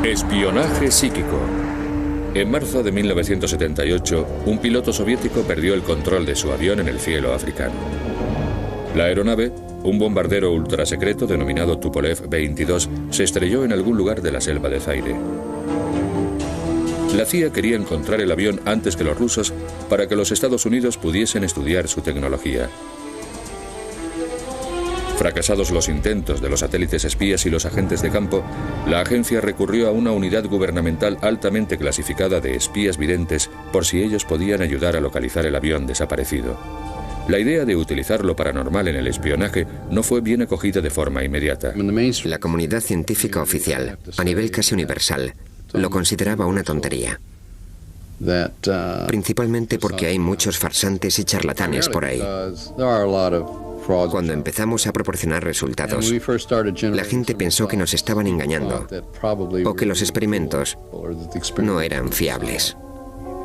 Espionaje psíquico. En marzo de 1978, un piloto soviético perdió el control de su avión en el cielo africano. La aeronave, un bombardero ultrasecreto denominado Tupolev 22, se estrelló en algún lugar de la selva de Zaire. La CIA quería encontrar el avión antes que los rusos para que los Estados Unidos pudiesen estudiar su tecnología. Fracasados los intentos de los satélites espías y los agentes de campo, la agencia recurrió a una unidad gubernamental altamente clasificada de espías videntes por si ellos podían ayudar a localizar el avión desaparecido. La idea de utilizar lo paranormal en el espionaje no fue bien acogida de forma inmediata. La comunidad científica oficial, a nivel casi universal, lo consideraba una tontería. Principalmente porque hay muchos farsantes y charlatanes por ahí. Cuando empezamos a proporcionar resultados, la gente pensó que nos estaban engañando o que los experimentos no eran fiables.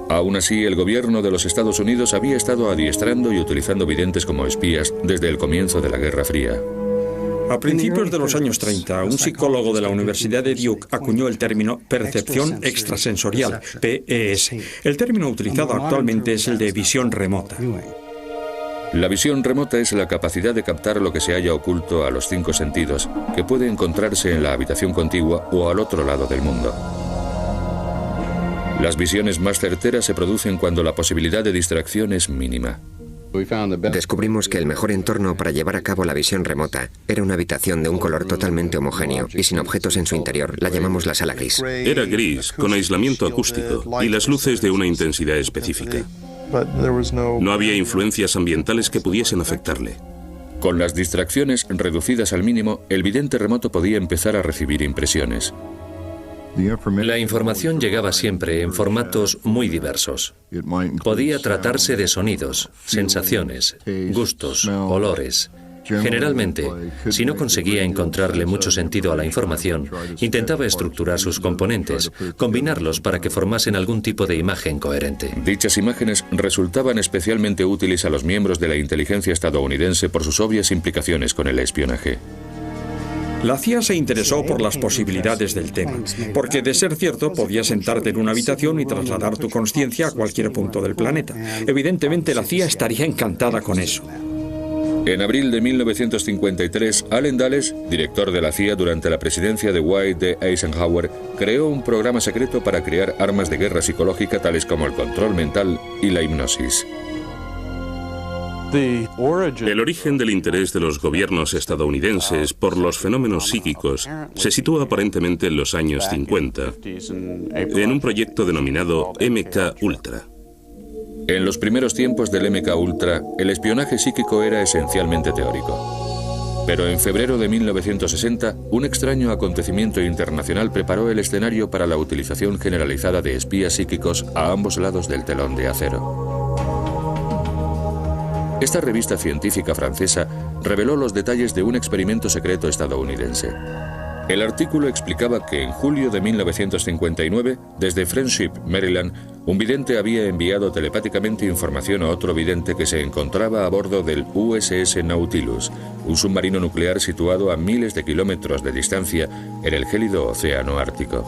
Aún así, el gobierno de los Estados Unidos había estado adiestrando y utilizando videntes como espías desde el comienzo de la Guerra Fría. A principios de los años 30, un psicólogo de la Universidad de Duke acuñó el término percepción extrasensorial, PES. El término utilizado actualmente es el de visión remota. La visión remota es la capacidad de captar lo que se halla oculto a los 5 sentidos, que puede encontrarse en la habitación contigua o al otro lado del mundo. Las visiones más certeras se producen cuando la posibilidad de distracción es mínima. Descubrimos que el mejor entorno para llevar a cabo la visión remota era una habitación de un color totalmente homogéneo y sin objetos en su interior. La llamamos la sala gris. Era gris, con aislamiento acústico y las luces de una intensidad específica. No había influencias ambientales que pudiesen afectarle. Con las distracciones reducidas al mínimo, el vidente remoto podía empezar a recibir impresiones. La información llegaba siempre en formatos muy diversos. Podía tratarse de sonidos, sensaciones, gustos, olores. Generalmente, si no conseguía encontrarle mucho sentido a la información, intentaba estructurar sus componentes, combinarlos para que formasen algún tipo de imagen coherente. Dichas imágenes resultaban especialmente útiles a los miembros de la inteligencia estadounidense por sus obvias implicaciones con el espionaje. La CIA se interesó por las posibilidades del tema, porque de ser cierto podías sentarte en una habitación y trasladar tu conciencia a cualquier punto del planeta. Evidentemente la CIA estaría encantada con eso. En abril de 1953, Allen Dulles, director de la CIA durante la presidencia de Dwight D. Eisenhower, creó un programa secreto para crear armas de guerra psicológica tales como el control mental y la hipnosis. El origen del interés de los gobiernos estadounidenses por los fenómenos psíquicos se sitúa aparentemente en los años 50, en un proyecto denominado MK-Ultra. En los primeros tiempos del MK-Ultra, el espionaje psíquico era esencialmente teórico. Pero en febrero de 1960, un extraño acontecimiento internacional preparó el escenario para la utilización generalizada de espías psíquicos a ambos lados del telón de acero. Esta revista científica francesa reveló los detalles de un experimento secreto estadounidense. El artículo explicaba que en julio de 1959, desde Friendship, Maryland, un vidente había enviado telepáticamente información a otro vidente que se encontraba a bordo del USS Nautilus, un submarino nuclear situado a miles de kilómetros de distancia en el gélido océano Ártico.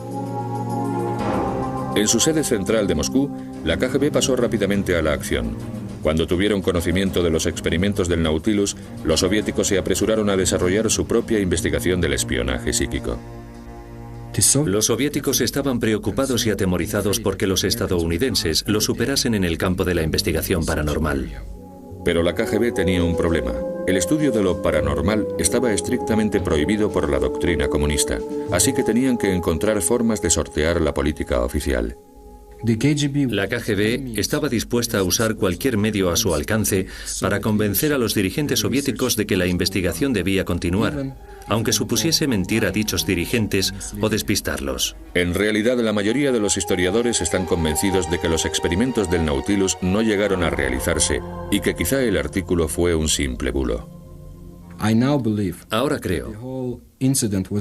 En su sede central de Moscú, la KGB pasó rápidamente a la acción. Cuando tuvieron conocimiento de los experimentos del Nautilus, los soviéticos se apresuraron a desarrollar su propia investigación del espionaje psíquico. Los soviéticos estaban preocupados y atemorizados porque los estadounidenses lo superasen en el campo de la investigación paranormal. Pero la KGB tenía un problema. El estudio de lo paranormal estaba estrictamente prohibido por la doctrina comunista, así que tenían que encontrar formas de sortear la política oficial. La KGB estaba dispuesta a usar cualquier medio a su alcance para convencer a los dirigentes soviéticos de que la investigación debía continuar, aunque supusiese mentir a dichos dirigentes o despistarlos. En realidad, la mayoría de los historiadores están convencidos de que los experimentos del Nautilus no llegaron a realizarse y que quizá el artículo fue un simple bulo. Ahora creo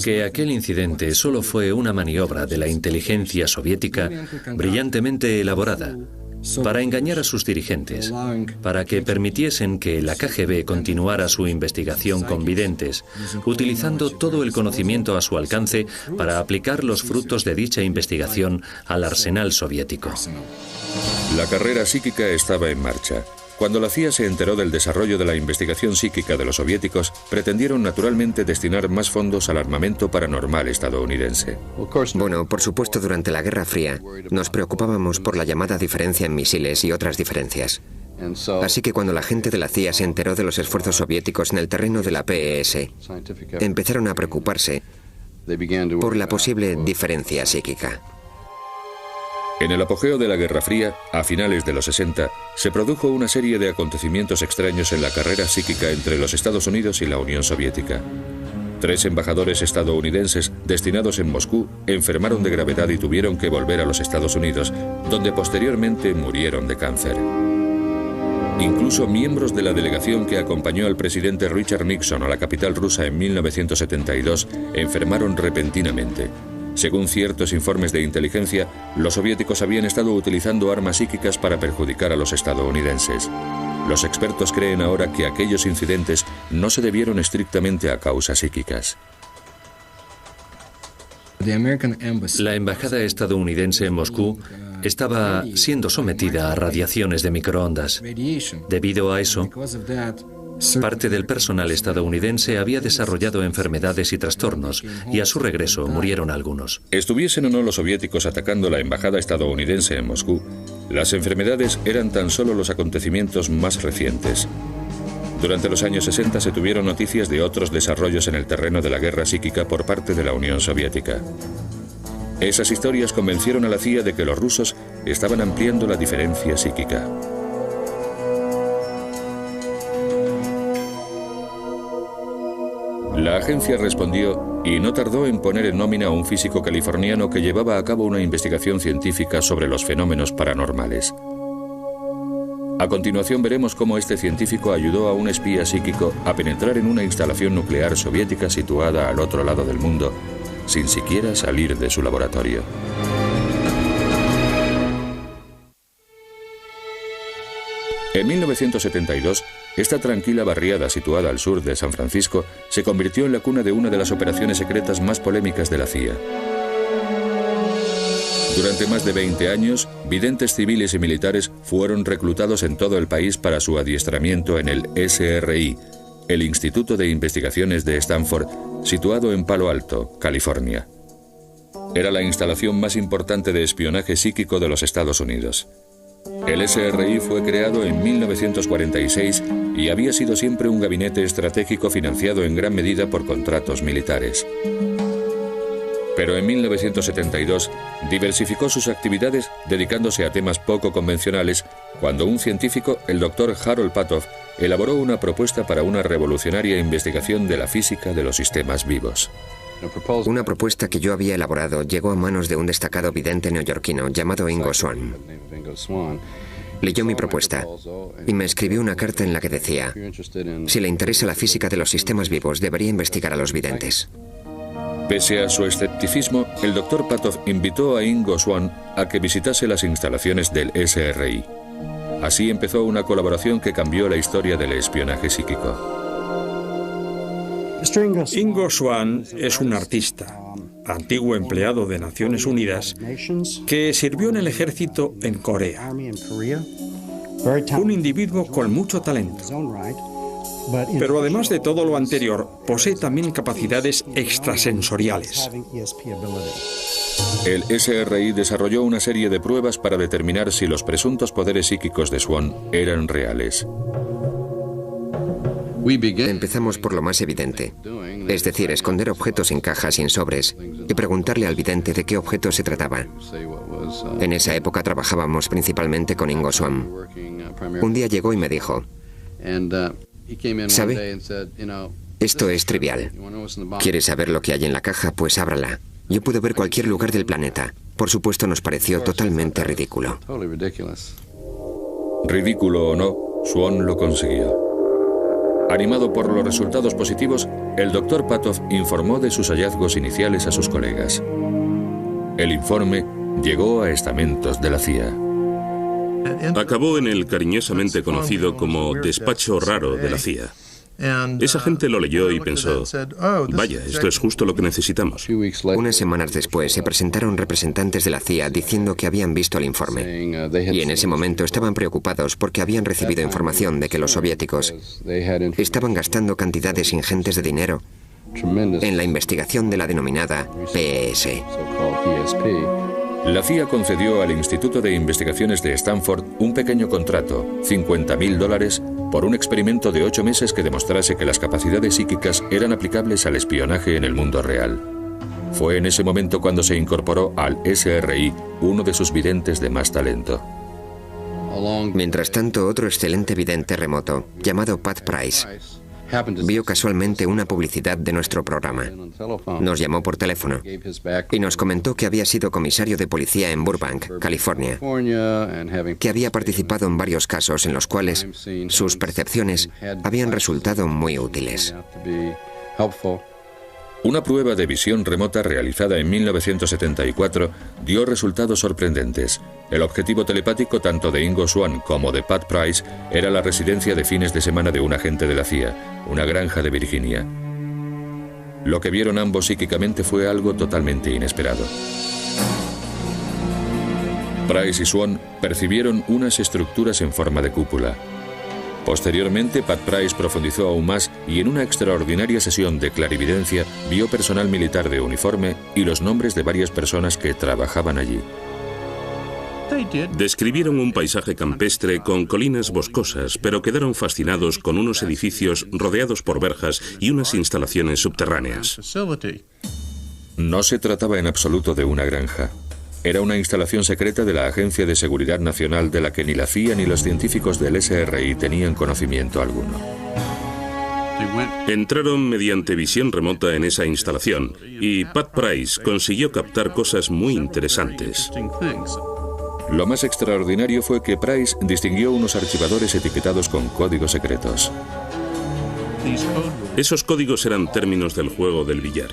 que aquel incidente solo fue una maniobra de la inteligencia soviética brillantemente elaborada para engañar a sus dirigentes, para que permitiesen que la KGB continuara su investigación con videntes, utilizando todo el conocimiento a su alcance para aplicar los frutos de dicha investigación al arsenal soviético. La carrera psíquica estaba en marcha. Cuando la CIA se enteró del desarrollo de la investigación psíquica de los soviéticos, pretendieron naturalmente destinar más fondos al armamento paranormal estadounidense. Bueno, por supuesto, durante la Guerra Fría nos preocupábamos por la llamada diferencia en misiles y otras diferencias. Así que cuando la gente de la CIA se enteró de los esfuerzos soviéticos en el terreno de la PES, empezaron a preocuparse por la posible diferencia psíquica. En el apogeo de la Guerra Fría, a finales de los 60, se produjo una serie de acontecimientos extraños en la carrera psíquica entre los Estados Unidos y la Unión Soviética. 3 embajadores estadounidenses destinados en Moscú enfermaron de gravedad y tuvieron que volver a los Estados Unidos, donde posteriormente murieron de cáncer. Incluso miembros de la delegación que acompañó al presidente Richard Nixon a la capital rusa en 1972 enfermaron repentinamente. Según ciertos informes de inteligencia, los soviéticos habían estado utilizando armas psíquicas para perjudicar a los estadounidenses. Los expertos creen ahora que aquellos incidentes no se debieron estrictamente a causas psíquicas. La embajada estadounidense en Moscú estaba siendo sometida a radiaciones de microondas. Debido a eso, parte del personal estadounidense había desarrollado enfermedades y trastornos, y a su regreso murieron algunos. Estuviesen o no los soviéticos atacando la embajada estadounidense en Moscú, las enfermedades eran tan solo los acontecimientos más recientes. Durante los años 60 se tuvieron noticias de otros desarrollos en el terreno de la guerra psíquica por parte de la Unión Soviética. Esas historias convencieron a la CIA de que los rusos estaban ampliando la diferencia psíquica. La agencia respondió y no tardó en poner en nómina a un físico californiano que llevaba a cabo una investigación científica sobre los fenómenos paranormales. A continuación veremos cómo este científico ayudó a un espía psíquico a penetrar en una instalación nuclear soviética situada al otro lado del mundo, sin siquiera salir de su laboratorio. En 1972, esta tranquila barriada situada al sur de San Francisco se convirtió en la cuna de una de las operaciones secretas más polémicas de la CIA. Durante más de 20 años, videntes civiles y militares fueron reclutados en todo el país para su adiestramiento en el SRI, el Instituto de Investigaciones de Stanford, situado en Palo Alto, California. Era la instalación más importante de espionaje psíquico de los Estados Unidos. El SRI fue creado en 1946 y había sido siempre un gabinete estratégico financiado en gran medida por contratos militares. Pero en 1972 diversificó sus actividades dedicándose a temas poco convencionales cuando un científico, el Dr. Harold Patoff, elaboró una propuesta para una revolucionaria investigación de la física de los sistemas vivos. Una propuesta que yo había elaborado llegó a manos de un destacado vidente neoyorquino llamado Ingo Swann. Leyó mi propuesta y me escribió una carta en la que decía: si le interesa la física de los sistemas vivos, debería investigar a los videntes. Pese a su escepticismo, el Dr. Patoff invitó a Ingo Swann a que visitase las instalaciones del SRI. Así empezó una colaboración que cambió la historia del espionaje psíquico. Ingo Swann es un artista, antiguo empleado de Naciones Unidas, que sirvió en el ejército en Corea. Un individuo con mucho talento. Pero además de todo lo anterior, posee también capacidades extrasensoriales. El SRI desarrolló una serie de pruebas para determinar si los presuntos poderes psíquicos de Swann eran reales. Empezamos por lo más evidente, es decir, esconder objetos en cajas y en sobres y preguntarle al vidente de qué objeto se trataba. En esa época trabajábamos principalmente con Ingo Swann. Un día llegó y me dijo: ¿sabe? Esto es trivial. ¿Quiere saber lo que hay en la caja? Pues ábrala. Yo puedo ver cualquier lugar del planeta. Por supuesto, nos pareció totalmente ridículo. Ridículo o no, Swann lo consiguió. Animado por los resultados positivos, el Dr. Patoff informó de sus hallazgos iniciales a sus colegas. El informe llegó a estamentos de la CIA. Acabó en el cariñosamente conocido como despacho raro de la CIA. Esa gente lo leyó y pensó, vaya, esto es justo lo que necesitamos. Unas semanas después se presentaron representantes de la CIA diciendo que habían visto el informe. Y en ese momento estaban preocupados porque habían recibido información de que los soviéticos estaban gastando cantidades ingentes de dinero en la investigación de la denominada PES. La CIA concedió al Instituto de Investigaciones de Stanford un pequeño contrato, $50.000, por un experimento de 8 meses que demostrase que las capacidades psíquicas eran aplicables al espionaje en el mundo real. Fue en ese momento cuando se incorporó al SRI uno de sus videntes de más talento. Mientras tanto, otro excelente vidente remoto, llamado Pat Price, vio casualmente una publicidad de nuestro programa. Nos llamó por teléfono y nos comentó que había sido comisario de policía en Burbank, California, que había participado en varios casos en los cuales sus percepciones habían resultado muy útiles. Una prueba de visión remota realizada en 1974 dio resultados sorprendentes. El objetivo telepático tanto de Ingo Swann como de Pat Price era la residencia de fines de semana de un agente de la CIA, una granja de Virginia. Lo que vieron ambos psíquicamente fue algo totalmente inesperado. Price y Swann percibieron unas estructuras en forma de cúpula. Posteriormente, Pat Price profundizó aún más y en una extraordinaria sesión de clarividencia vio personal militar de uniforme y los nombres de varias personas que trabajaban allí. Describieron un paisaje campestre con colinas boscosas, pero quedaron fascinados con unos edificios rodeados por verjas y unas instalaciones subterráneas. No se trataba en absoluto de una granja. Era una instalación secreta de la Agencia de Seguridad Nacional de la que ni la CIA ni los científicos del SRI tenían conocimiento alguno. Entraron mediante visión remota en esa instalación y Pat Price consiguió captar cosas muy interesantes. Lo más extraordinario fue que Price distinguió unos archivadores etiquetados con códigos secretos. Esos códigos eran términos del juego del billar.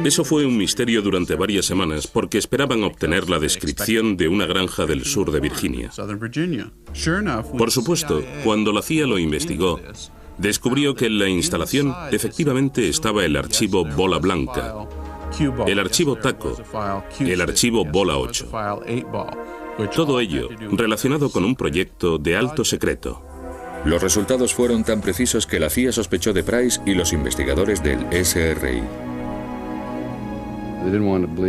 Eso fue un misterio durante varias semanas porque esperaban obtener la descripción de una granja del sur de Virginia. Por supuesto, cuando la CIA lo investigó, descubrió que en la instalación efectivamente estaba el archivo Bola Blanca, el archivo Taco, el archivo Bola 8. Todo ello relacionado con un proyecto de alto secreto. Los resultados fueron tan precisos que la CIA sospechó de Price y los investigadores del SRI.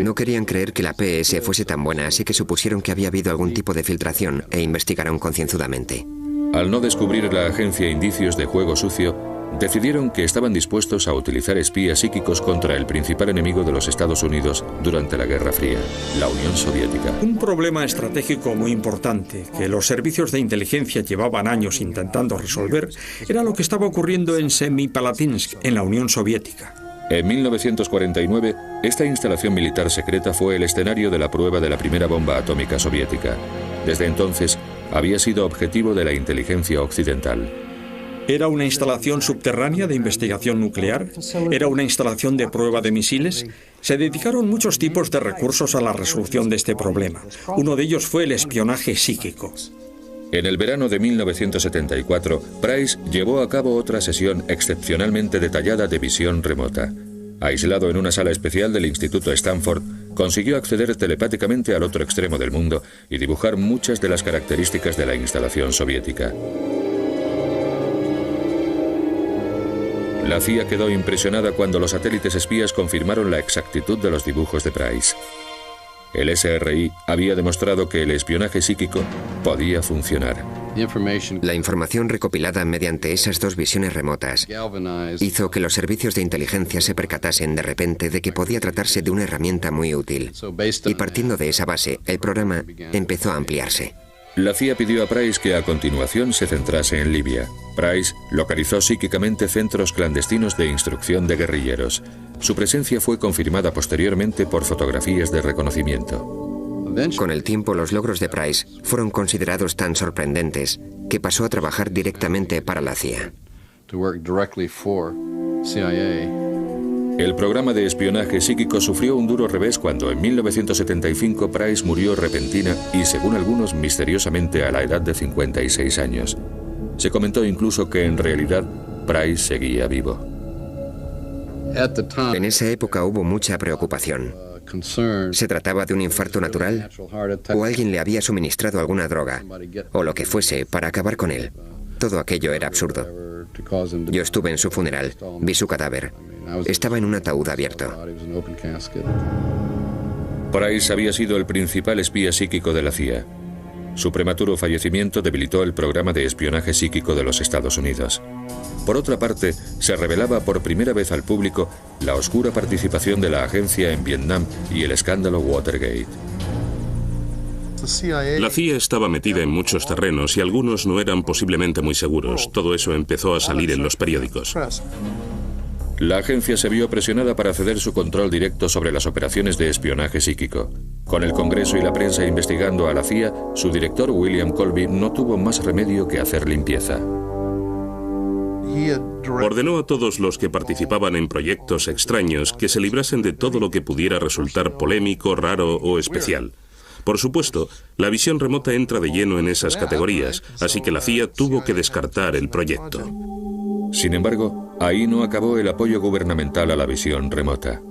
No querían creer que la PES fuese tan buena, así que supusieron que había habido algún tipo de filtración e investigaron concienzudamente. Al no descubrir la agencia indicios de juego sucio, decidieron que estaban dispuestos a utilizar espías psíquicos contra el principal enemigo de los Estados Unidos durante la Guerra Fría, la Unión Soviética. Un problema estratégico muy importante que los servicios de inteligencia llevaban años intentando resolver era lo que estaba ocurriendo en Semipalatinsk, en la Unión Soviética. En 1949, esta instalación militar secreta fue el escenario de la prueba de la primera bomba atómica soviética. Desde entonces, había sido objetivo de la inteligencia occidental. ¿Era una instalación subterránea de investigación nuclear? ¿Era una instalación de prueba de misiles? Se dedicaron muchos tipos de recursos a la resolución de este problema. Uno de ellos fue el espionaje psíquico. En el verano de 1974, Price llevó a cabo otra sesión excepcionalmente detallada de visión remota. Aislado en una sala especial del Instituto Stanford, consiguió acceder telepáticamente al otro extremo del mundo y dibujar muchas de las características de la instalación soviética. La CIA quedó impresionada cuando los satélites espías confirmaron la exactitud de los dibujos de Price. El SRI había demostrado que el espionaje psíquico podía funcionar. La información recopilada mediante esas dos visiones remotas hizo que los servicios de inteligencia se percatasen de repente de que podía tratarse de una herramienta muy útil. Y partiendo de esa base, el programa empezó a ampliarse. La CIA pidió a Price que a continuación se centrase en Libia. Price localizó psíquicamente centros clandestinos de instrucción de guerrilleros. Su presencia fue confirmada posteriormente por fotografías de reconocimiento. Con el tiempo, los logros de Price fueron considerados tan sorprendentes que pasó a trabajar directamente para la CIA. El programa de espionaje psíquico sufrió un duro revés cuando en 1975 Price murió repentina y, según algunos, misteriosamente a la edad de 56 años. Se comentó incluso que en realidad Price seguía vivo. En esa época hubo mucha preocupación. ¿Se trataba de un infarto natural? ¿O alguien le había suministrado alguna droga? O lo que fuese para acabar con él. Todo aquello era absurdo. Yo estuve en su funeral, vi su cadáver. Estaba en un ataúd abierto. Price había sido el principal espía psíquico de la CIA. Su prematuro fallecimiento debilitó el programa de espionaje psíquico de los Estados Unidos. Por otra parte, se revelaba por primera vez al público la oscura participación de la agencia en Vietnam y el escándalo Watergate. La CIA estaba metida en muchos terrenos y algunos no eran posiblemente muy seguros. Todo eso empezó a salir en los periódicos. La agencia se vio presionada para ceder su control directo sobre las operaciones de espionaje psíquico. Con el Congreso y la prensa investigando a la CIA, su director William Colby no tuvo más remedio que hacer limpieza. Ordenó a todos los que participaban en proyectos extraños que se librasen de todo lo que pudiera resultar polémico, raro o especial. Por supuesto, la visión remota entra de lleno en esas categorías, así que la CIA tuvo que descartar el proyecto. Sin embargo, ahí no acabó el apoyo gubernamental a la visión remota.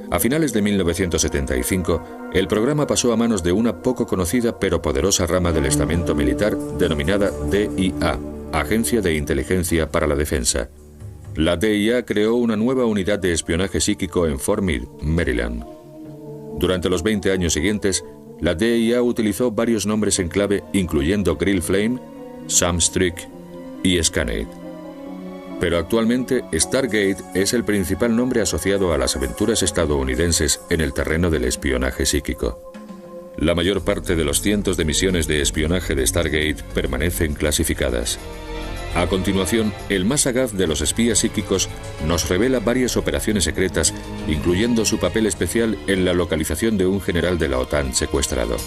A finales de 1975, el programa pasó a manos de una poco conocida pero poderosa rama del estamento militar denominada DIA, Agencia de Inteligencia para la Defensa. La DIA creó una nueva unidad de espionaje psíquico en Fort Meade, Maryland. Durante los 20 años siguientes, la DIA utilizó varios nombres en clave, incluyendo Grill Flame, Sam Strick y Scanate. Pero actualmente Stargate es el principal nombre asociado a las aventuras estadounidenses en el terreno del espionaje psíquico. La mayor parte de los cientos de misiones de espionaje de Stargate permanecen clasificadas. A continuación, el más sagaz de los espías psíquicos nos revela varias operaciones secretas, incluyendo su papel especial en la localización de un general de la OTAN secuestrado.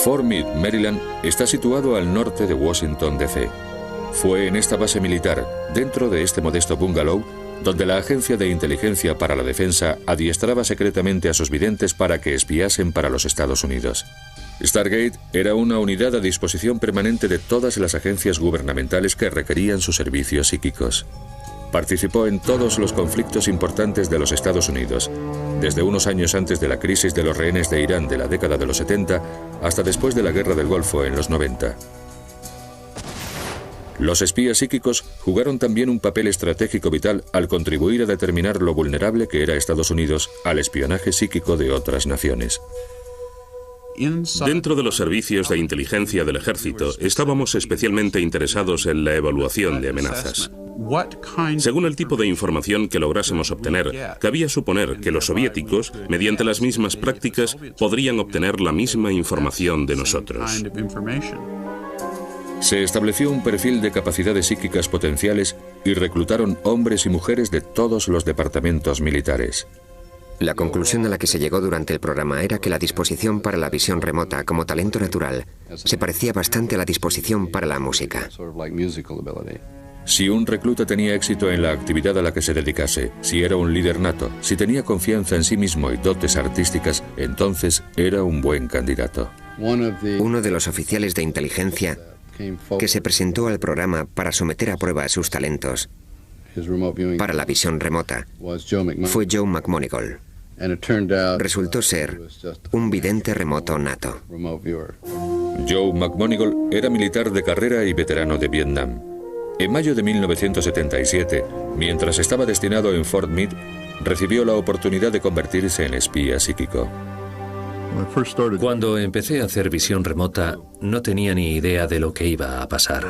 Fort Meade, Maryland, está situado al norte de Washington, D.C. Fue en esta base militar, dentro de este modesto bungalow, donde la Agencia de Inteligencia para la Defensa adiestraba secretamente a sus videntes para que espiasen para los Estados Unidos. Stargate era una unidad a disposición permanente de todas las agencias gubernamentales que requerían sus servicios psíquicos. Participó en todos los conflictos importantes de los Estados Unidos, desde unos años antes de la crisis de los rehenes de Irán de la década de los 70 hasta después de la Guerra del Golfo en los 90. Los espías psíquicos jugaron también un papel estratégico vital al contribuir a determinar lo vulnerable que era Estados Unidos al espionaje psíquico de otras naciones. Dentro de los servicios de inteligencia del ejército, estábamos especialmente interesados en la evaluación de amenazas. Según el tipo de información que lográsemos obtener, cabía suponer que los soviéticos, mediante las mismas prácticas, podrían obtener la misma información de nosotros. Se estableció un perfil de capacidades psíquicas potenciales y reclutaron hombres y mujeres de todos los departamentos militares. La conclusión a la que se llegó durante el programa era que la disposición para la visión remota como talento natural se parecía bastante a la disposición para la música. Si un recluta tenía éxito en la actividad a la que se dedicase, si era un líder nato, si tenía confianza en sí mismo y dotes artísticas, entonces era un buen candidato. Uno de los oficiales de inteligencia que se presentó al programa para someter a prueba sus talentos para la visión remota fue Joe McMoneagle. Resultó ser un vidente remoto nato. Joe McMoneagle era militar de carrera y veterano de Vietnam. En mayo de 1977, mientras estaba destinado en Fort Meade, recibió la oportunidad de convertirse en espía psíquico. Cuando empecé a hacer visión remota, no tenía ni idea de lo que iba a pasar.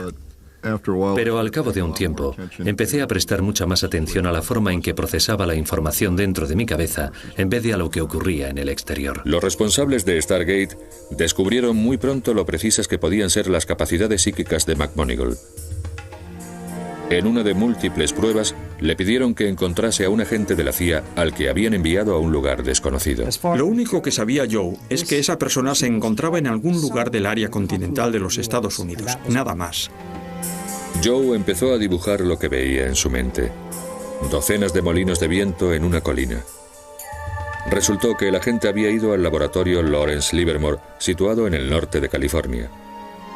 Pero al cabo de un tiempo, empecé a prestar mucha más atención a la forma en que procesaba la información dentro de mi cabeza, en vez de a lo que ocurría en el exterior. Los responsables de Stargate descubrieron muy pronto lo precisas que podían ser las capacidades psíquicas de McMoneagle. En una de múltiples pruebas, le pidieron que encontrase a un agente de la CIA al que habían enviado a un lugar desconocido. Lo único que sabía Joe es que esa persona se encontraba en algún lugar del área continental de los Estados Unidos, nada más. Joe empezó a dibujar lo que veía en su mente. docenas de molinos de viento en una colina. Resultó que el agente había ido al laboratorio Lawrence Livermore, situado en el norte de California.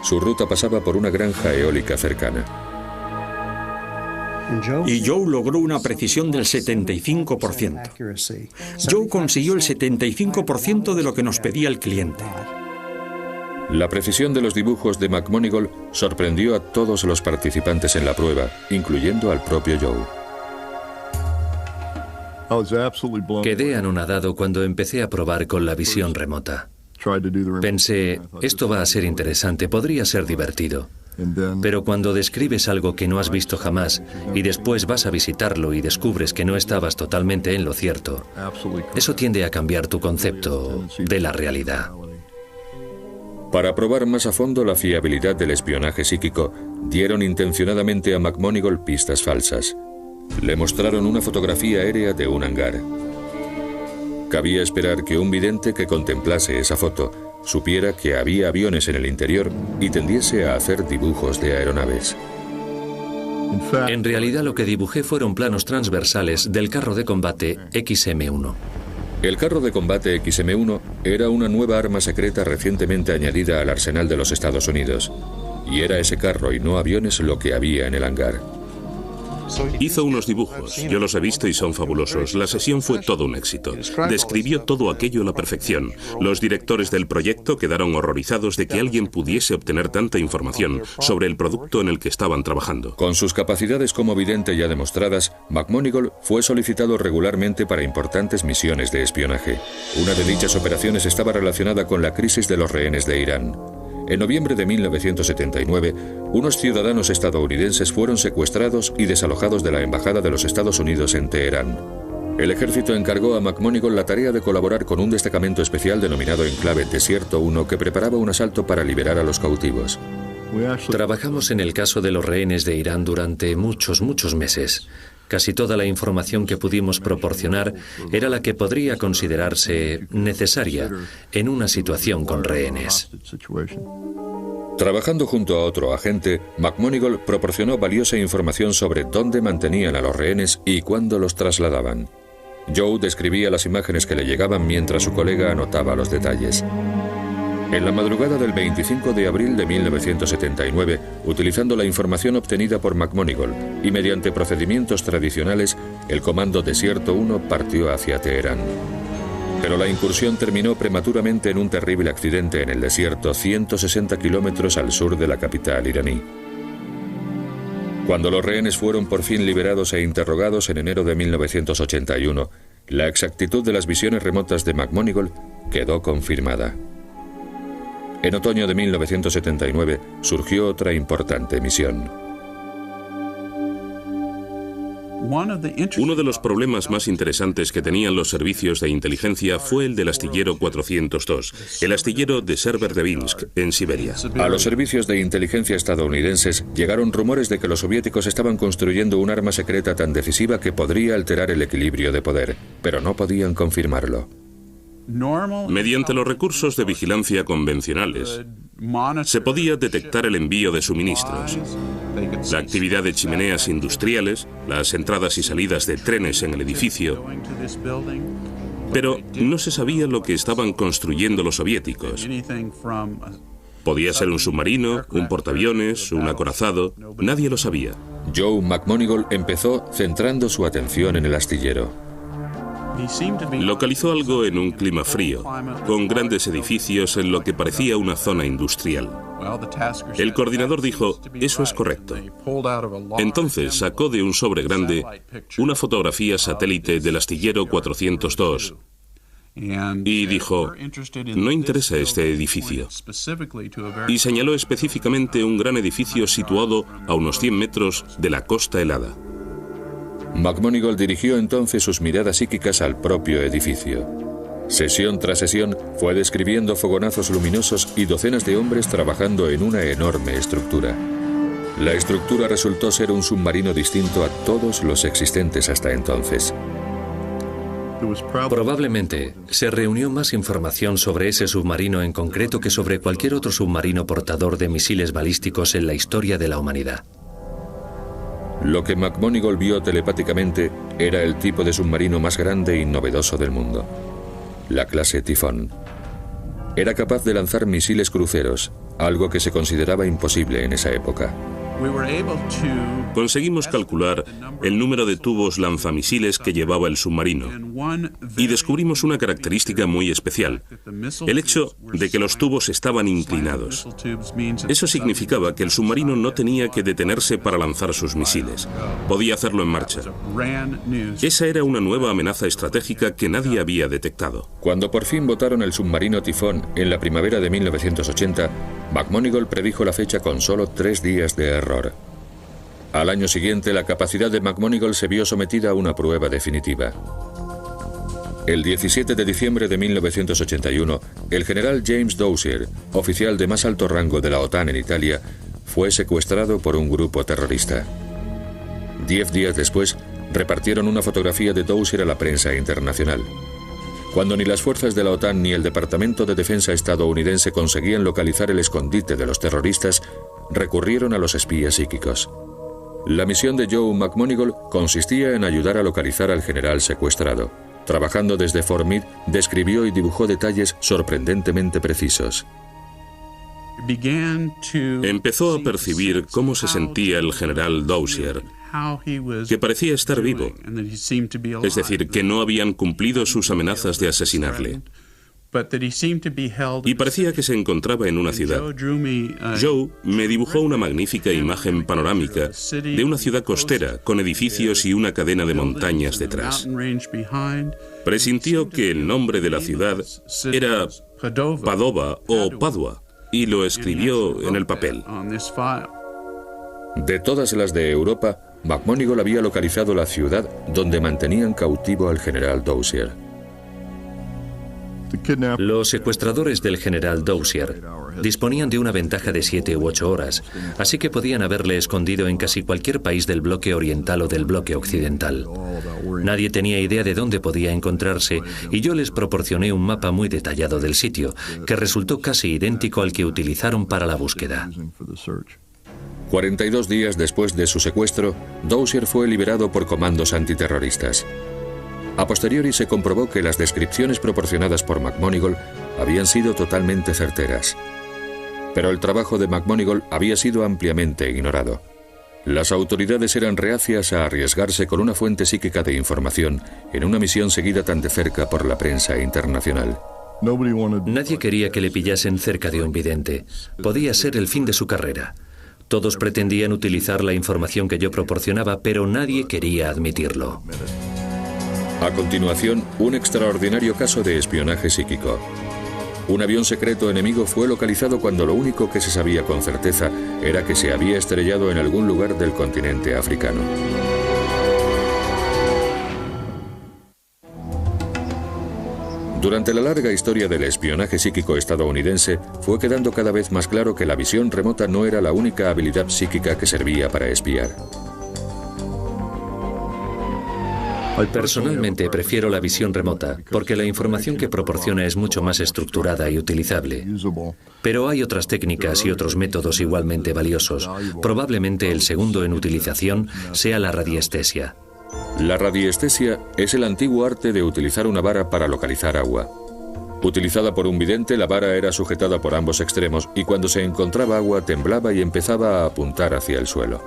Su ruta pasaba por una granja eólica cercana. Y Joe logró una precisión del 75%. Joe consiguió el 75% de lo que nos pedía el cliente. La precisión de los dibujos de McMonigle sorprendió a todos los participantes en la prueba, incluyendo al propio Joe. Quedé anonadado cuando empecé a probar con la visión remota. Pensé, esto va a ser interesante, podría ser divertido. Pero cuando describes algo que no has visto jamás y después vas a visitarlo y descubres que no estabas totalmente en lo cierto, eso tiende a cambiar tu concepto de la realidad. Para probar más a fondo la fiabilidad del espionaje psíquico, dieron intencionadamente a McMonigle pistas falsas. Le mostraron una fotografía aérea de un hangar. Cabía esperar que un vidente que contemplase esa foto supiera que había aviones en el interior y tendiese a hacer dibujos de aeronaves. En realidad lo que dibujé fueron planos transversales del carro de combate XM-1. El carro de combate XM-1 era una nueva arma secreta recientemente añadida al arsenal de los Estados Unidos. Y era ese carro y no aviones lo que había en el hangar. Hizo unos dibujos, yo los he visto y son fabulosos. La sesión fue todo un éxito. Describió todo aquello a la perfección. Los directores del proyecto quedaron horrorizados de que alguien pudiese obtener tanta información sobre el producto en el que estaban trabajando. Con sus capacidades como vidente ya demostradas, McMonigle fue solicitado regularmente para importantes misiones de espionaje. Una de dichas operaciones estaba relacionada con la crisis de los rehenes de Irán. En noviembre de 1979, unos ciudadanos estadounidenses fueron secuestrados y desalojados de la Embajada de los Estados Unidos en Teherán. El ejército encargó a McMonigle la tarea de colaborar con un destacamento especial denominado Enclave Desierto 1 que preparaba un asalto para liberar a los cautivos. Trabajamos en el caso de los rehenes de Irán durante muchos meses. Casi toda la información que pudimos proporcionar era la que podría considerarse necesaria en una situación con rehenes. Trabajando junto a otro agente, McMonigle proporcionó valiosa información sobre dónde mantenían a los rehenes y cuándo los trasladaban. Joe describía las imágenes que le llegaban mientras su colega anotaba los detalles. En la madrugada del 25 de abril de 1979, utilizando la información obtenida por McMonigle y mediante procedimientos tradicionales, el Comando Desierto 1 partió hacia Teherán. Pero la incursión terminó prematuramente en un terrible accidente en el desierto, 160 kilómetros al sur de la capital iraní. Cuando los rehenes fueron por fin liberados e interrogados en enero de 1981, la exactitud de las visiones remotas de McMonigle quedó confirmada. En otoño de 1979 surgió otra importante misión. Uno de los problemas más interesantes que tenían los servicios de inteligencia fue el del astillero 402, el astillero de Severodvinsk, en Siberia. A los servicios de inteligencia estadounidenses llegaron rumores de que los soviéticos estaban construyendo un arma secreta tan decisiva que podría alterar el equilibrio de poder, pero no podían confirmarlo. Mediante los recursos de vigilancia convencionales, se podía detectar el envío de suministros, la actividad de chimeneas industriales, las entradas y salidas de trenes en el edificio, pero no se sabía lo que estaban construyendo los soviéticos. Podía ser un submarino, un portaaviones, un acorazado, nadie lo sabía. Joe McMonigle empezó centrando su atención en el astillero. Localizó algo en un clima frío, con grandes edificios en lo que parecía una zona industrial. El coordinador dijo, eso es correcto. Entonces sacó de un sobre grande una fotografía satélite del astillero 402 y dijo, no interesa este edificio. Y señaló específicamente un gran edificio situado a unos 100 metros de la costa helada. McMonigle dirigió entonces sus miradas psíquicas al propio edificio. Sesión tras sesión fue describiendo fogonazos luminosos y docenas de hombres trabajando en una enorme estructura. La estructura resultó ser un submarino distinto a todos los existentes hasta entonces. Probablemente se reunió más información sobre ese submarino en concreto que sobre cualquier otro submarino portador de misiles balísticos en la historia de la humanidad. Lo que McMonigle vio telepáticamente era el tipo de submarino más grande y novedoso del mundo, la clase Tifón. Era capaz de lanzar misiles cruceros, algo que se consideraba imposible en esa época. Conseguimos calcular el número de tubos lanzamisiles que llevaba el submarino y descubrimos una característica muy especial, el hecho de que los tubos estaban inclinados. Eso significaba que el submarino no tenía que detenerse para lanzar sus misiles, podía hacerlo en marcha. Esa era una nueva amenaza estratégica que nadie había detectado. Cuando por fin botaron el submarino Tifón en la primavera de 1980, McMonigle predijo la fecha con solo 3 días de error. Al año siguiente, la capacidad de McMonigle se vio sometida a una prueba definitiva. El 17 de diciembre de 1981, el general James Dozier, oficial de más alto rango de la OTAN en Italia, fue secuestrado por un grupo terrorista. 10 días después, repartieron una fotografía de Dozier a la prensa internacional. Cuando ni las fuerzas de la OTAN ni el Departamento de Defensa estadounidense conseguían localizar el escondite de los terroristas, recurrieron a los espías psíquicos. La misión de Joe McMonigle consistía en ayudar a localizar al general secuestrado. Trabajando desde Fort Meade, describió y dibujó detalles sorprendentemente precisos. Empezó a percibir cómo se sentía el general Dozier, que parecía estar vivo, es decir, que no habían cumplido sus amenazas de asesinarle. Y parecía que se encontraba en una ciudad. Joe me dibujó una magnífica imagen panorámica de una ciudad costera con edificios y una cadena de montañas detrás. Presintió que el nombre de la ciudad era Padova o Padua y lo escribió en el papel. De todas las de Europa, McMonigle había localizado la ciudad donde mantenían cautivo al general Dozier. Los secuestradores del general Dozier disponían de una ventaja de 7 u 8 horas, así que podían haberle escondido en casi cualquier país del bloque oriental o del bloque occidental. Nadie tenía idea de dónde podía encontrarse y yo les proporcioné un mapa muy detallado del sitio, que resultó casi idéntico al que utilizaron para la búsqueda. 42 días después de su secuestro, Dozier fue liberado por comandos antiterroristas. A posteriori se comprobó que las descripciones proporcionadas por McMonigle habían sido totalmente certeras. Pero el trabajo de McMonigle había sido ampliamente ignorado. Las autoridades eran reacias a arriesgarse con una fuente psíquica de información en una misión seguida tan de cerca por la prensa internacional. Nadie quería que le pillasen cerca de un vidente. Podía ser el fin de su carrera. Todos pretendían utilizar la información que yo proporcionaba, pero nadie quería admitirlo. A continuación, un extraordinario caso de espionaje psíquico. Un avión secreto enemigo fue localizado cuando lo único que se sabía con certeza era que se había estrellado en algún lugar del continente africano. Durante la larga historia del espionaje psíquico estadounidense, fue quedando cada vez más claro que la visión remota no era la única habilidad psíquica que servía para espiar. Personalmente prefiero la visión remota porque la información que proporciona es mucho más estructurada y utilizable. Pero hay otras técnicas y otros métodos igualmente valiosos. Probablemente el segundo en utilización sea la radiestesia. La radiestesia es el antiguo arte de utilizar una vara para localizar agua. Utilizada por un vidente, la vara era sujetada por ambos extremos y cuando se encontraba agua temblaba y empezaba a apuntar hacia el suelo.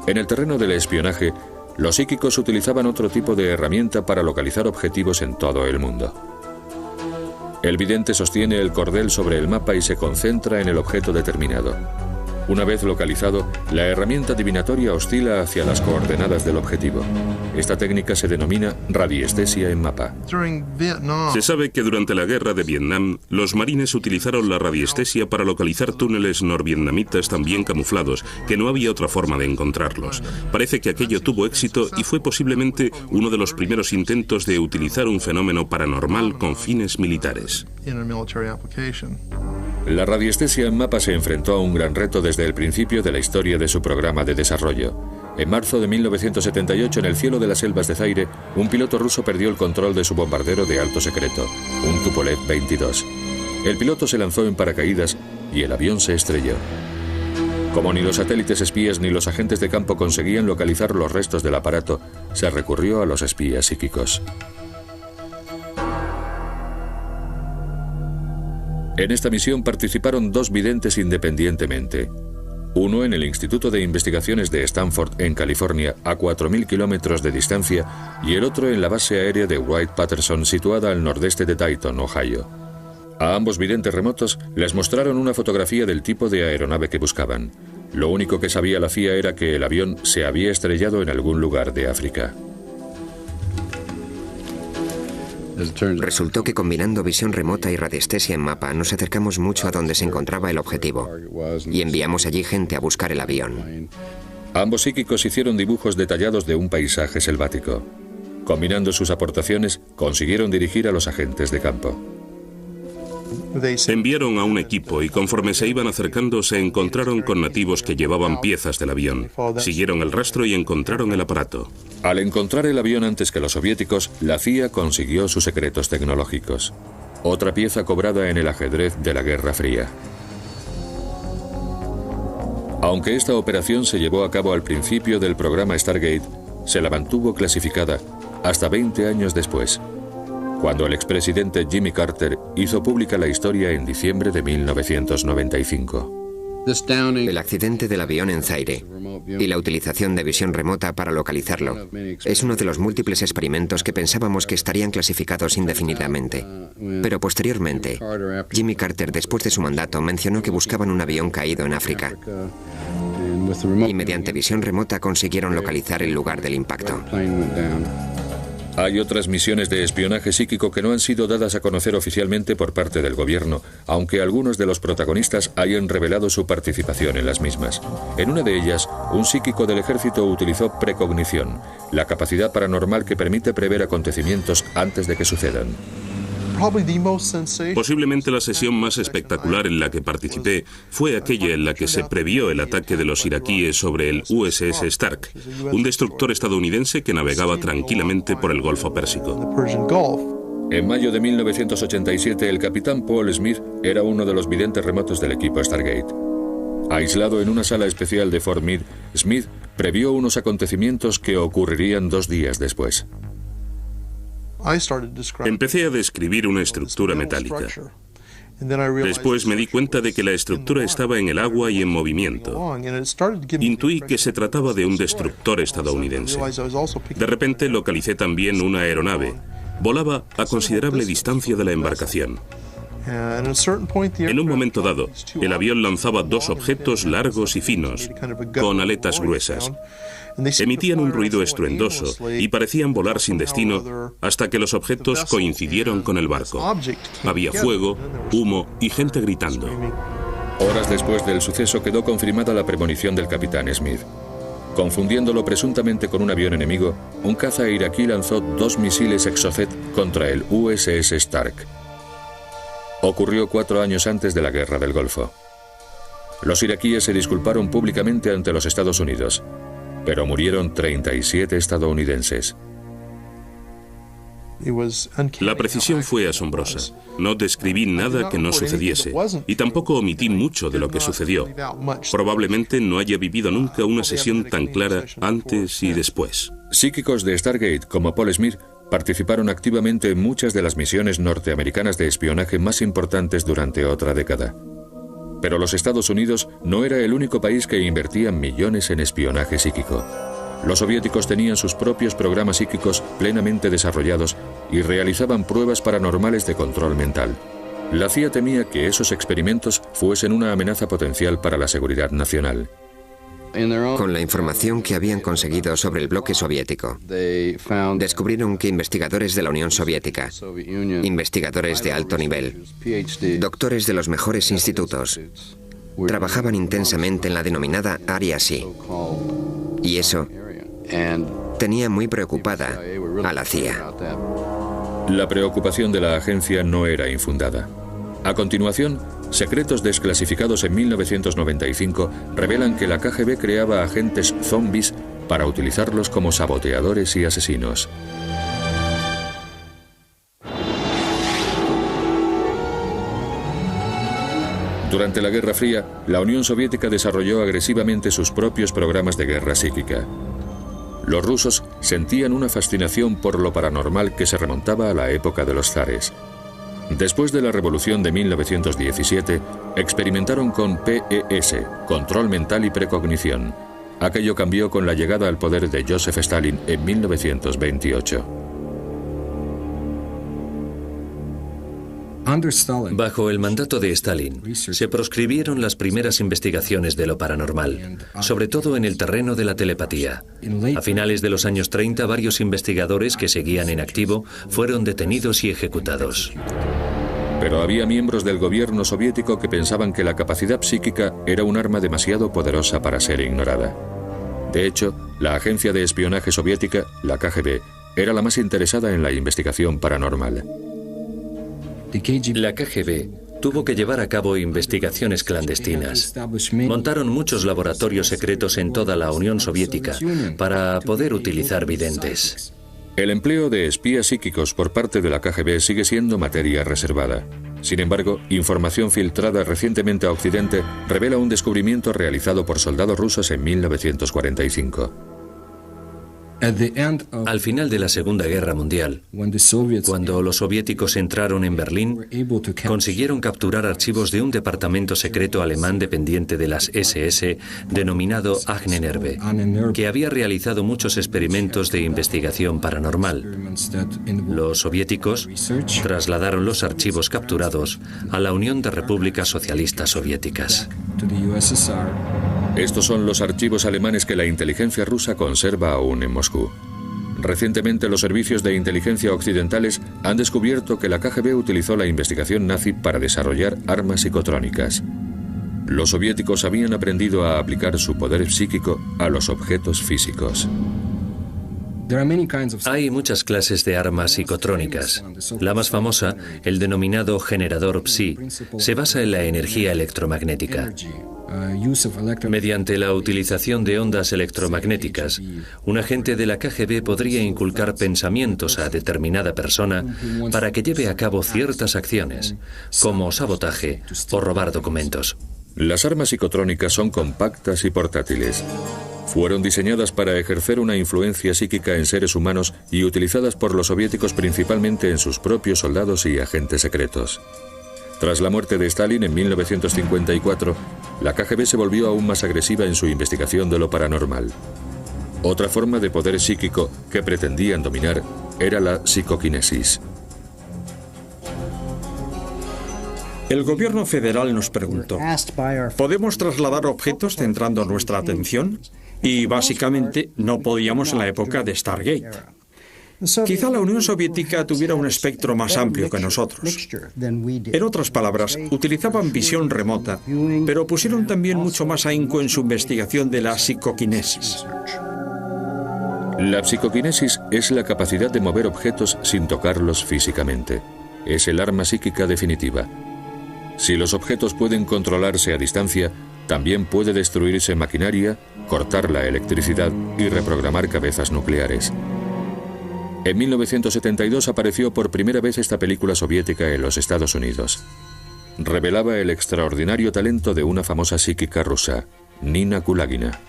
En el terreno del espionaje, los psíquicos utilizaban otro tipo de herramienta para localizar objetivos en todo el mundo. El vidente sostiene el cordel sobre el mapa y se concentra en el objeto determinado. Una vez localizado, la herramienta divinatoria oscila hacia las coordenadas del objetivo. Esta técnica se denomina radiestesia en mapa. Se sabe que durante la guerra de Vietnam, los marines utilizaron la radiestesia para localizar túneles norvietnamitas tan bien camuflados que no había otra forma de encontrarlos. Parece que aquello tuvo éxito y fue posiblemente uno de los primeros intentos de utilizar un fenómeno paranormal con fines militares. La radiestesia en mapa se enfrentó a un gran reto desde el principio de la historia de su programa de desarrollo. En marzo de 1978, en el cielo de las selvas de Zaire, un piloto ruso perdió el control de su bombardero de alto secreto, un Tupolev 22. El piloto se lanzó en paracaídas y el avión se estrelló. Como ni los satélites espías ni los agentes de campo conseguían localizar los restos del aparato, se recurrió a los espías psíquicos. En esta misión participaron 2 videntes independientemente. Uno en el Instituto de Investigaciones de Stanford, en California, a 4.000 kilómetros de distancia, y el otro en la base aérea de Wright-Patterson, situada al nordeste de Dayton, Ohio. A ambos videntes remotos les mostraron una fotografía del tipo de aeronave que buscaban. Lo único que sabía la CIA era que el avión se había estrellado en algún lugar de África. Resultó que combinando visión remota y radiestesia en mapa nos acercamos mucho a donde se encontraba el objetivo y enviamos allí gente a buscar el avión. Ambos psíquicos hicieron dibujos detallados de un paisaje selvático. Combinando sus aportaciones, consiguieron dirigir a los agentes de campo. Enviaron a un equipo y conforme se iban acercando se encontraron con nativos que llevaban piezas del avión. Siguieron el rastro y encontraron el aparato. Al encontrar el avión antes que los soviéticos, la CIA consiguió sus secretos tecnológicos. Otra pieza cobrada en el ajedrez de la Guerra Fría. Aunque esta operación se llevó a cabo al principio del programa Stargate, se la mantuvo clasificada hasta 20 años después, cuando el expresidente Jimmy Carter hizo pública la historia en diciembre de 1995. El accidente del avión en Zaire y la utilización de visión remota para localizarlo es uno de los múltiples experimentos que pensábamos que estarían clasificados indefinidamente. Pero posteriormente, Jimmy Carter, después de su mandato, mencionó que buscaban un avión caído en África y mediante visión remota consiguieron localizar el lugar del impacto. Hay otras misiones de espionaje psíquico que no han sido dadas a conocer oficialmente por parte del gobierno, aunque algunos de los protagonistas hayan revelado su participación en las mismas. En una de ellas, un psíquico del ejército utilizó precognición, la capacidad paranormal que permite prever acontecimientos antes de que sucedan. Posiblemente la sesión más espectacular en la que participé fue aquella en la que se previó el ataque de los iraquíes sobre el USS Stark, un destructor estadounidense que navegaba tranquilamente por el Golfo Pérsico. En mayo de 1987, el capitán Paul Smith era uno de los videntes remotos del equipo Stargate. Aislado en una sala especial de Fort Meade, Smith previó unos acontecimientos que ocurrirían 2 días después. Empecé a describir una estructura metálica. Después me di cuenta de que la estructura estaba en el agua y en movimiento. Intuí que se trataba de un destructor estadounidense. De repente localicé también una aeronave. Volaba a considerable distancia de la embarcación. En un momento dado, el avión lanzaba 2 objetos largos y finos, con aletas gruesas. Emitían un ruido estruendoso y parecían volar sin destino hasta que los objetos coincidieron con el barco. Había fuego, humo y gente gritando. Horas después del suceso quedó confirmada la premonición del capitán Smith. Confundiéndolo presuntamente con un avión enemigo, un caza iraquí lanzó 2 misiles Exocet contra el USS Stark. Ocurrió 4 años antes de la Guerra del Golfo. Los iraquíes se disculparon públicamente ante los Estados Unidos, pero murieron 37 estadounidenses. La precisión fue asombrosa. No describí nada que no sucediese y tampoco omití mucho de lo que sucedió. Probablemente no haya vivido nunca una sesión tan clara antes y después. Psíquicos de Stargate como Paul Smith participaron activamente en muchas de las misiones norteamericanas de espionaje más importantes durante otra década. Pero los Estados Unidos no era el único país que invertía millones en espionaje psíquico. Los soviéticos tenían sus propios programas psíquicos plenamente desarrollados y realizaban pruebas paranormales de control mental. La CIA temía que esos experimentos fuesen una amenaza potencial para la seguridad nacional. Con la información que habían conseguido sobre el bloque soviético, descubrieron que investigadores de la Unión Soviética, investigadores de alto nivel, doctores de los mejores institutos, trabajaban intensamente en la denominada Área Sí. Y eso tenía muy preocupada a la CIA. La preocupación de la agencia no era infundada. A continuación, secretos desclasificados en 1995 revelan que la KGB creaba agentes zombies para utilizarlos como saboteadores y asesinos. Durante la Guerra Fría, la Unión Soviética desarrolló agresivamente sus propios programas de guerra psíquica. Los rusos sentían una fascinación por lo paranormal que se remontaba a la época de los zares. Después de la Revolución de 1917, experimentaron con PES, control mental y precognición. Aquello cambió con la llegada al poder de Joseph Stalin en 1928. Bajo el mandato de Stalin, se proscribieron las primeras investigaciones de lo paranormal, sobre todo en el terreno de la telepatía. A finales de los años 30, varios investigadores que seguían en activo fueron detenidos y ejecutados. Pero había miembros del gobierno soviético que pensaban que la capacidad psíquica era un arma demasiado poderosa para ser ignorada. De hecho, la agencia de espionaje soviética, la KGB, era la más interesada en la investigación paranormal. La KGB tuvo que llevar a cabo investigaciones clandestinas. Montaron muchos laboratorios secretos en toda la Unión Soviética para poder utilizar videntes. El empleo de espías psíquicos por parte de la KGB sigue siendo materia reservada. Sin embargo, información filtrada recientemente a Occidente revela un descubrimiento realizado por soldados rusos en 1945. Al final de la Segunda Guerra Mundial, cuando los soviéticos entraron en Berlín, consiguieron capturar archivos de un departamento secreto alemán dependiente de las SS denominado Ahnenerbe, que había realizado muchos experimentos de investigación paranormal. Los soviéticos trasladaron los archivos capturados a la Unión de Repúblicas Socialistas Soviéticas. Estos son los archivos alemanes que la inteligencia rusa conserva aún en Moscú. Recientemente, los servicios de inteligencia occidentales han descubierto que la KGB utilizó la investigación nazi para desarrollar armas psicotrónicas. Los soviéticos habían aprendido a aplicar su poder psíquico a los objetos físicos. Hay muchas clases de armas psicotrónicas. La más famosa, el denominado generador psi, se basa en la energía electromagnética. Mediante la utilización de ondas electromagnéticas, un agente de la KGB podría inculcar pensamientos a determinada persona para que lleve a cabo ciertas acciones, como sabotaje o robar documentos. Las armas psicotrónicas son compactas y portátiles. Fueron diseñadas para ejercer una influencia psíquica en seres humanos y utilizadas por los soviéticos principalmente en sus propios soldados y agentes secretos. Tras la muerte de Stalin en 1954, la KGB se volvió aún más agresiva en su investigación de lo paranormal. Otra forma de poder psíquico que pretendían dominar era la psicoquinesis. El gobierno federal nos preguntó, ¿podemos trasladar objetos centrando nuestra atención? Y básicamente no podíamos en la época de Stargate. Quizá la Unión Soviética tuviera un espectro más amplio que nosotros. En otras palabras, utilizaban visión remota, pero pusieron también mucho más ahínco en su investigación de la psicoquinesis. La psicoquinesis es la capacidad de mover objetos sin tocarlos físicamente. Es el arma psíquica definitiva. Si los objetos pueden controlarse a distancia, también puede destruirse maquinaria, cortar la electricidad y reprogramar cabezas nucleares. En 1972 apareció por primera vez esta película soviética en los Estados Unidos. Revelaba el extraordinario talento de una famosa psíquica rusa, Nina Kulagina.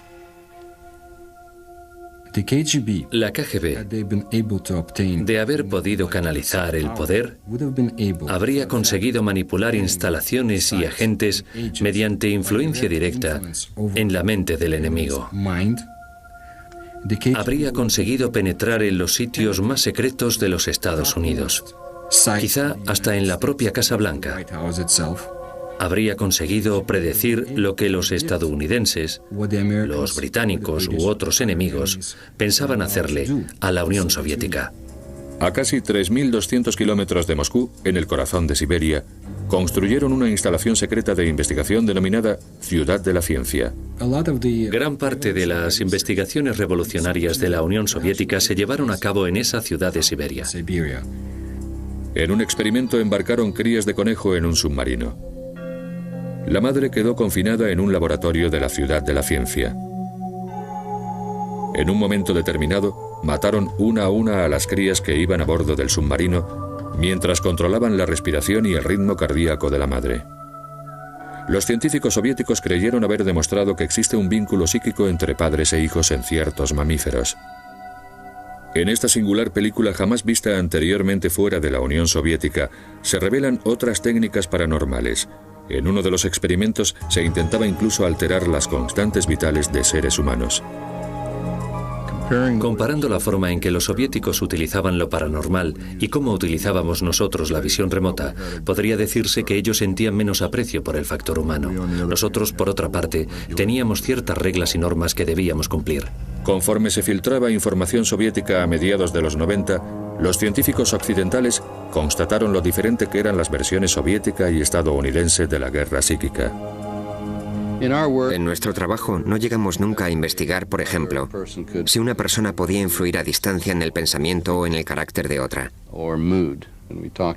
La KGB, de haber podido canalizar el poder, habría conseguido manipular instalaciones y agentes mediante influencia directa en la mente del enemigo. Habría conseguido penetrar en los sitios más secretos de los Estados Unidos, quizá hasta en la propia Casa Blanca. Habría conseguido predecir lo que los estadounidenses, los británicos u otros enemigos pensaban hacerle a la Unión Soviética. A casi 3.200 kilómetros de Moscú, en el corazón de Siberia, construyeron una instalación secreta de investigación denominada Ciudad de la Ciencia. Gran parte de las investigaciones revolucionarias de la Unión Soviética se llevaron a cabo en esa ciudad de Siberia. En un experimento embarcaron crías de conejo en un submarino. La madre quedó confinada en un laboratorio de la Ciudad de la Ciencia. En un momento determinado, mataron una a una a las crías que iban a bordo del submarino mientras controlaban la respiración y el ritmo cardíaco de la madre. Los científicos soviéticos creyeron haber demostrado que existe un vínculo psíquico entre padres e hijos en ciertos mamíferos. En esta singular película jamás vista anteriormente fuera de la Unión Soviética, se revelan otras técnicas paranormales. En uno de los experimentos se intentaba incluso alterar las constantes vitales de seres humanos. Comparando la forma en que los soviéticos utilizaban lo paranormal y cómo utilizábamos nosotros la visión remota, podría decirse que ellos sentían menos aprecio por el factor humano. Nosotros, por otra parte, teníamos ciertas reglas y normas que debíamos cumplir. Conforme se filtraba información soviética a mediados de los 90, los científicos occidentales constataron lo diferente que eran las versiones soviética y estadounidense de la guerra psíquica. En nuestro trabajo no llegamos nunca a investigar, por ejemplo, si una persona podía influir a distancia en el pensamiento o en el carácter de otra.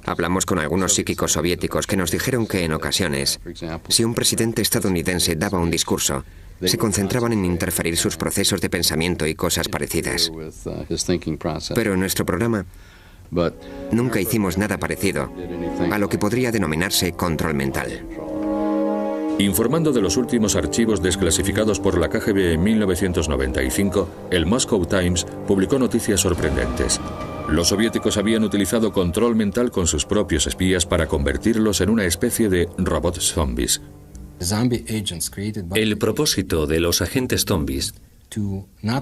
Hablamos con algunos psíquicos soviéticos que nos dijeron que en ocasiones, si un presidente estadounidense daba un discurso, se concentraban en interferir sus procesos de pensamiento y cosas parecidas. Pero en nuestro programa nunca hicimos nada parecido a lo que podría denominarse control mental. Informando de los últimos archivos desclasificados por la KGB en 1995, el Moscow Times publicó noticias sorprendentes. Los soviéticos habían utilizado control mental con sus propios espías para convertirlos en una especie de robots zombies. El propósito de los agentes zombies,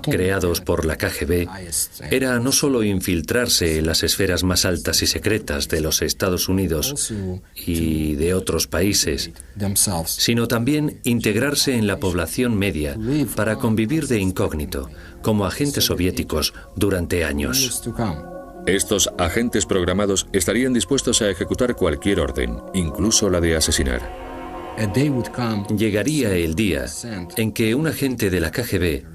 creados por la KGB, era no solo infiltrarse en las esferas más altas y secretas de los Estados Unidos y de otros países, sino también integrarse en la población media para convivir de incógnito, como agentes soviéticos, durante años. Estos agentes programados estarían dispuestos a ejecutar cualquier orden, incluso la de asesinar. Llegaría el día en que un agente de la KGB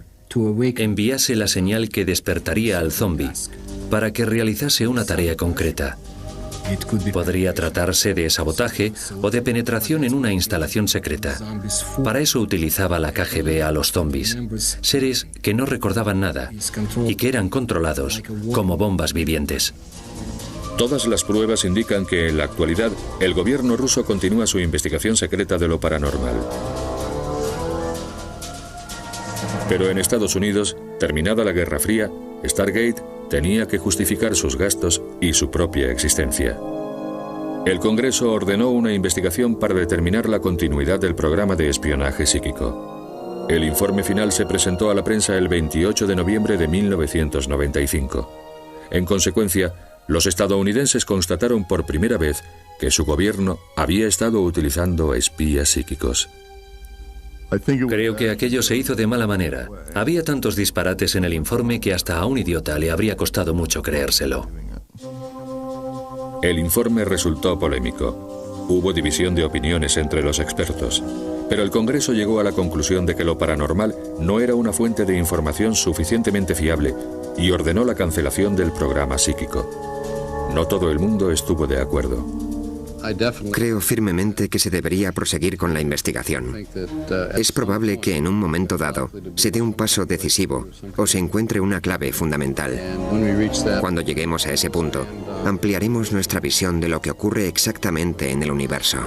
enviase la señal que despertaría al zombi para que realizase una tarea concreta. Podría tratarse de sabotaje o de penetración en una instalación secreta. Para eso utilizaba la KGB a los zombis, seres que no recordaban nada y que eran controlados como bombas vivientes. Todas las pruebas indican que en la actualidad el gobierno ruso continúa su investigación secreta de lo paranormal. Pero en Estados Unidos, terminada la Guerra Fría, Stargate tenía que justificar sus gastos y su propia existencia. El Congreso ordenó una investigación para determinar la continuidad del programa de espionaje psíquico. El informe final se presentó a la prensa el 28 de noviembre de 1995. En consecuencia, los estadounidenses constataron por primera vez que su gobierno había estado utilizando espías psíquicos. Creo que aquello se hizo de mala manera. Había tantos disparates en el informe que hasta a un idiota le habría costado mucho creérselo. El informe resultó polémico. Hubo división de opiniones entre los expertos, pero el Congreso llegó a la conclusión de que lo paranormal no era una fuente de información suficientemente fiable y ordenó la cancelación del programa psíquico. No todo el mundo estuvo de acuerdo. Creo firmemente que se debería proseguir con la investigación. Es probable que en un momento dado se dé un paso decisivo o se encuentre una clave fundamental. Cuando lleguemos a ese punto, ampliaremos nuestra visión de lo que ocurre exactamente en el universo.